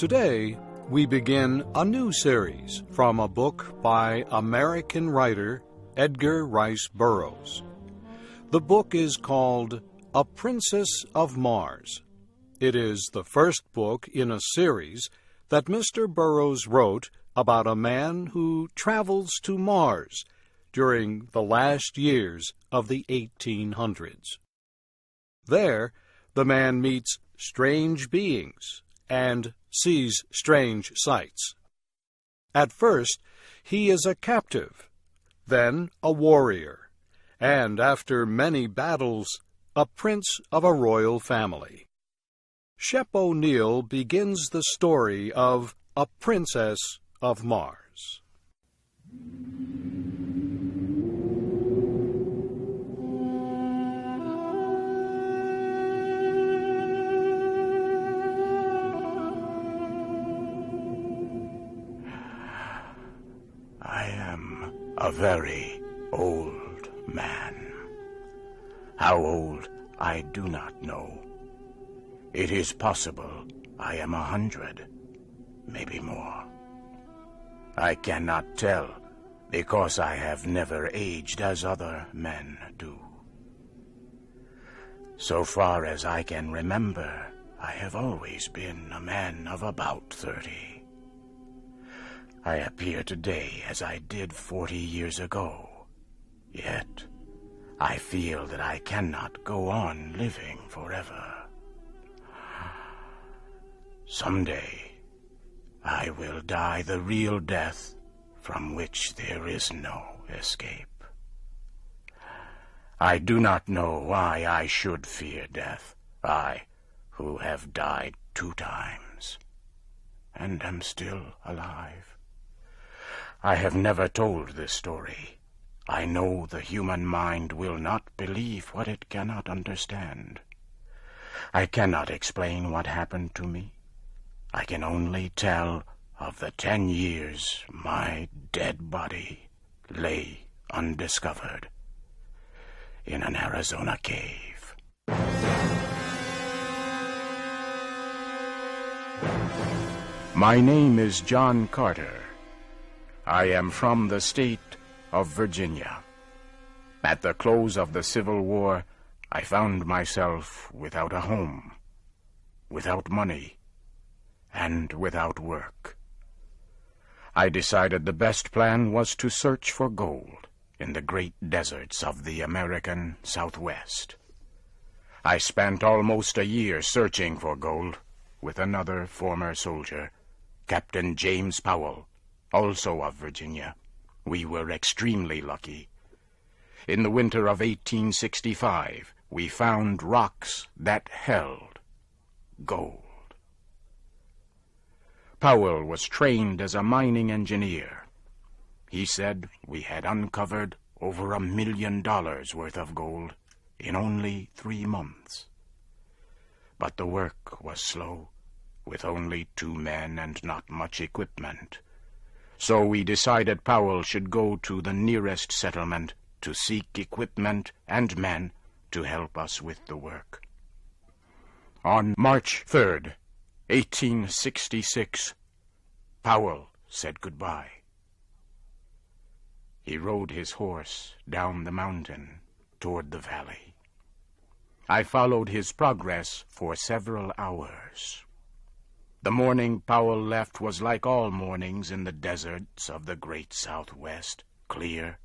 Today, we begin a new series from a book by American writer Edgar Rice Burroughs. The book is called A Princess of Mars. It is the first book in a series that Mr. Burroughs wrote about a man who travels to Mars during the last years of the 1800s. There, the man meets strange beings and sees strange sights. At first, he is a captive, then a warrior, and after many battles, a prince of a royal family. Shep O'Neal begins the story of A Princess of Mars. I am a very old man. How old, I do not know. It is possible I am 100, maybe more. I cannot tell, because I have never aged as other men do. So far as I can remember, I have always been a man of about 30. I appear today as I did 40 years ago, yet I feel that I cannot go on living forever. Someday, I will die the real death from which there is no escape. I do not know why I should fear death, I who have died 2 times, and am still alive. I have never told this story. I know the human mind will not believe what it cannot understand. I cannot explain what happened to me. I can only tell of the 10 years my dead body lay undiscovered in an Arizona cave. My name is John Carter. I am from the state of Virginia. At the close of the Civil War, I found myself without a home, without money, and without work. I decided the best plan was to search for gold in the great deserts of the American Southwest. I spent almost a year searching for gold with another former soldier, Captain James Powell, also of Virginia. We were extremely lucky. In the winter of 1865, we found rocks that held gold. Powell was trained as a mining engineer. He said we had uncovered over $1 million worth of gold in only 3 months. But the work was slow, with only 2 men and not much equipment. So we decided Powell should go to the nearest settlement to seek equipment and men to help us with the work. On March 3rd, 1866, Powell said goodbye. He rode his horse down the mountain toward the valley. I followed his progress for several hours. The morning Powell left was like all mornings in the deserts of the great Southwest, clear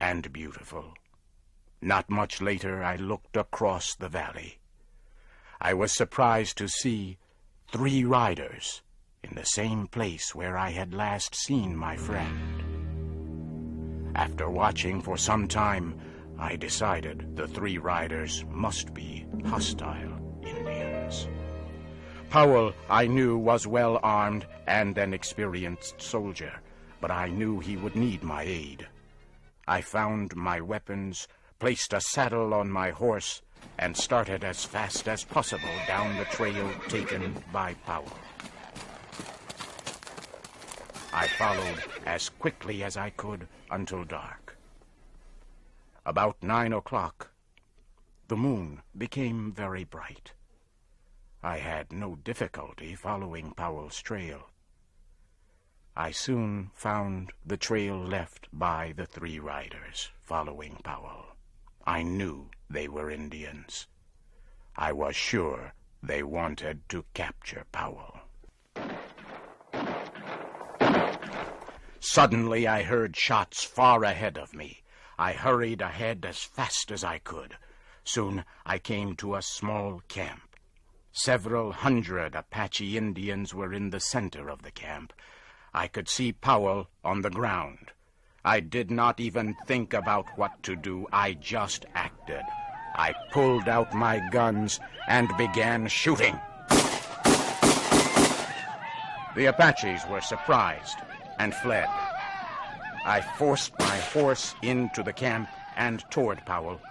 and beautiful. Not much later, I looked across the valley. I was surprised to see 3 riders in the same place where I had last seen my friend. After watching for some time, I decided the 3 riders must be hostile Indians. Powell, I knew, was well armed and an experienced soldier, but I knew he would need my aid. I found my weapons, placed a saddle on my horse, and started as fast as possible down the trail taken by Powell. I followed as quickly as I could until dark. About 9 o'clock, the moon became very bright. I had no difficulty following Powell's trail. I soon found the trail left by the 3 riders following Powell. I knew they were Indians. I was sure they wanted to capture Powell. Suddenly I heard shots far ahead of me. I hurried ahead as fast as I could. Soon I came to a small camp. Several hundred Apache Indians were in the center of the camp. I could see Powell on the ground. I did not even think about what to do. I just acted. I pulled out my guns and began shooting. The Apaches were surprised and fled. I forced my horse into the camp and toward Powell.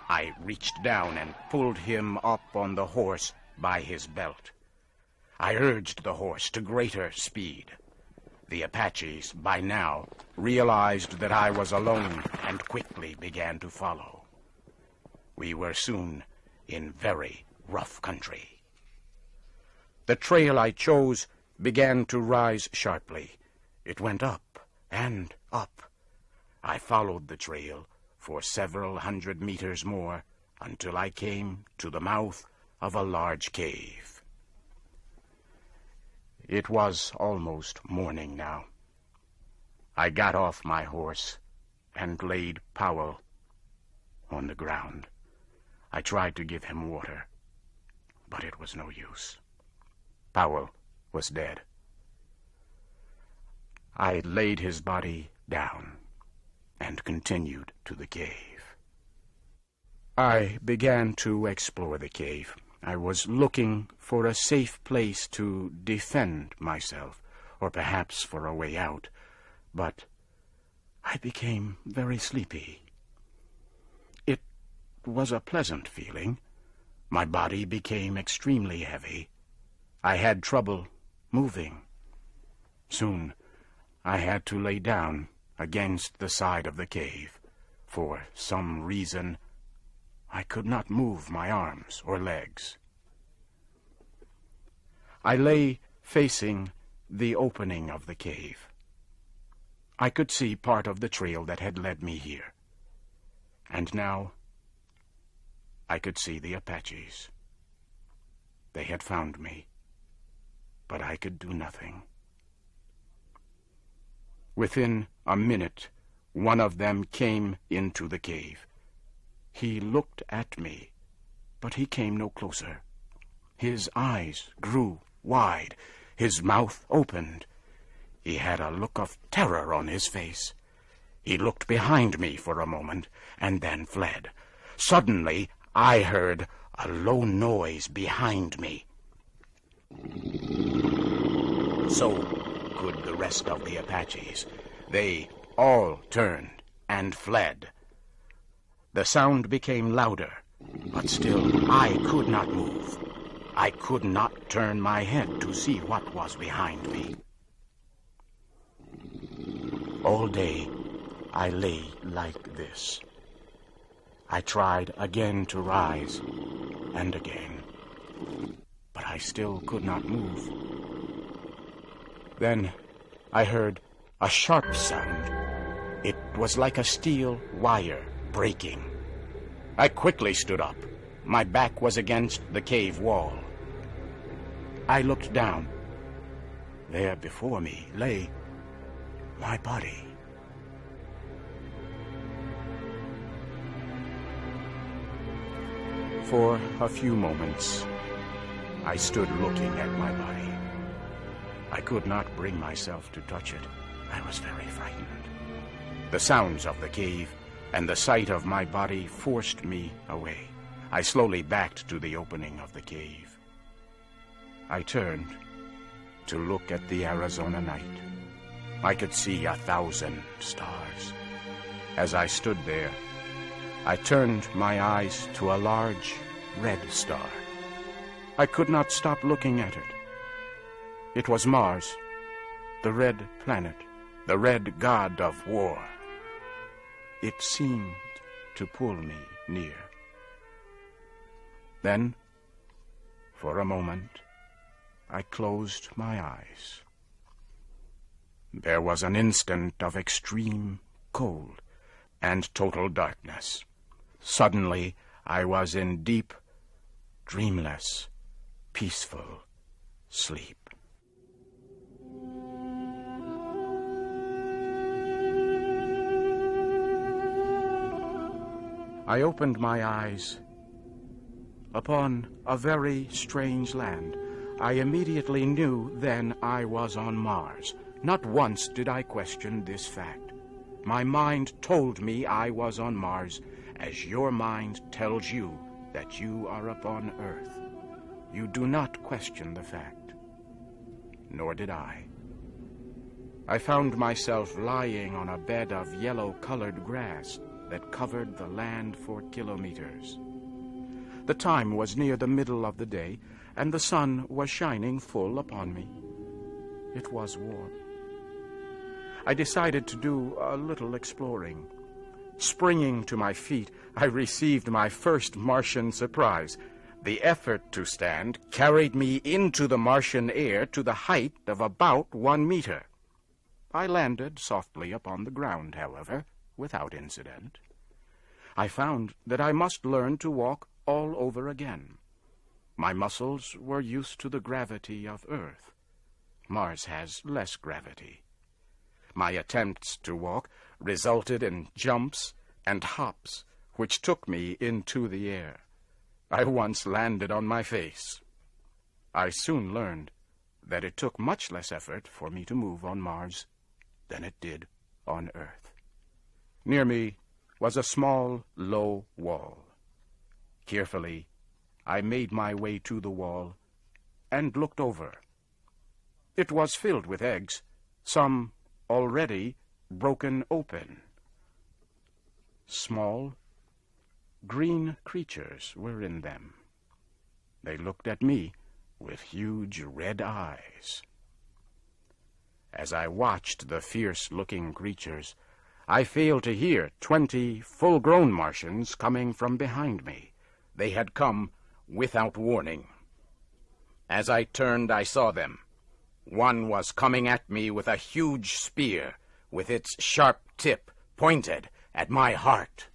I reached down and pulled him up on the horse by his belt. I urged the horse to greater speed. The Apaches, by now, realized that I was alone and quickly began to follow. We were soon in very rough country. The trail I chose began to rise sharply. It went up and up. I followed the trail for several hundred meters more until I came to the mouth of a large cave. It was almost morning now. I got off my horse and laid Powell on the ground. I tried to give him water, but it was no use. Powell was dead. I laid his body down and continued to the cave. I began to explore the cave. I was looking for a safe place to defend myself, or perhaps for a way out, but I became very sleepy. It was a pleasant feeling. My body became extremely heavy. I had trouble moving. Soon I had to lay down against the side of the cave. For some reason, I could not move my arms or legs. I lay facing the opening of the cave. I could see part of the trail that had led me here. And now I could see the Apaches. They had found me, but I could do nothing. Within a minute, one of them came into the cave. He looked at me, but he came no closer. His eyes grew wide. His mouth opened. He had a look of terror on his face. He looked behind me for a moment and then fled. Suddenly, I heard a low noise behind me. So could the rest of the Apaches. They all turned and fled. The sound became louder, but still I could not move. I could not turn my head to see what was behind me. All day I lay like this. I tried again to rise and again, but I still could not move. Then I heard a sharp sound. It was like a steel wire breaking. I quickly stood up. My back was against the cave wall. I looked down. There before me lay my body. For a few moments, I stood looking at my body. I could not bring myself to touch it. I was very frightened. The sounds of the cave and the sight of my body forced me away. I slowly backed to the opening of the cave. I turned to look at the Arizona night. I could see 1,000 stars. As I stood there, I turned my eyes to a large red star. I could not stop looking at it. It was Mars, the red planet, the red god of war. It seemed to pull me near. Then, For a moment, I closed my eyes. There was an instant of extreme cold and total darkness. Suddenly, I was in deep, dreamless, peaceful sleep. I opened my eyes upon a very strange land. I immediately knew then I was on Mars. Not once did I question this fact. My mind told me I was on Mars, as your mind tells you that you are upon Earth. You do not question the fact. Nor did I. I found myself lying on a bed of yellow-colored grass that covered the land for kilometers. The time was near the middle of the day, and the sun was shining full upon me. It was warm. I decided to do a little exploring. Springing to my feet, I received my first Martian surprise. The effort to stand carried me into the Martian air to the height of about 1 meter. I landed softly upon the ground, however, without incident. I found that I must learn to walk all over again. My muscles were used to the gravity of Earth. Mars has less gravity. My attempts to walk resulted in jumps and hops, which took me into the air. I once landed on my face. I soon learned that it took much less effort for me to move on Mars than it did on Earth. Near me was a small, low wall. Carefully, I made my way to the wall and looked over. It was filled with eggs, some already broken open. Small, green creatures were in them. They looked at me with huge red eyes. As I watched the fierce-looking creatures, I failed to hear 20 full-grown Martians coming from behind me. They had come without warning. As I turned, I saw them. One was coming at me with a huge spear, with its sharp tip pointed at my heart.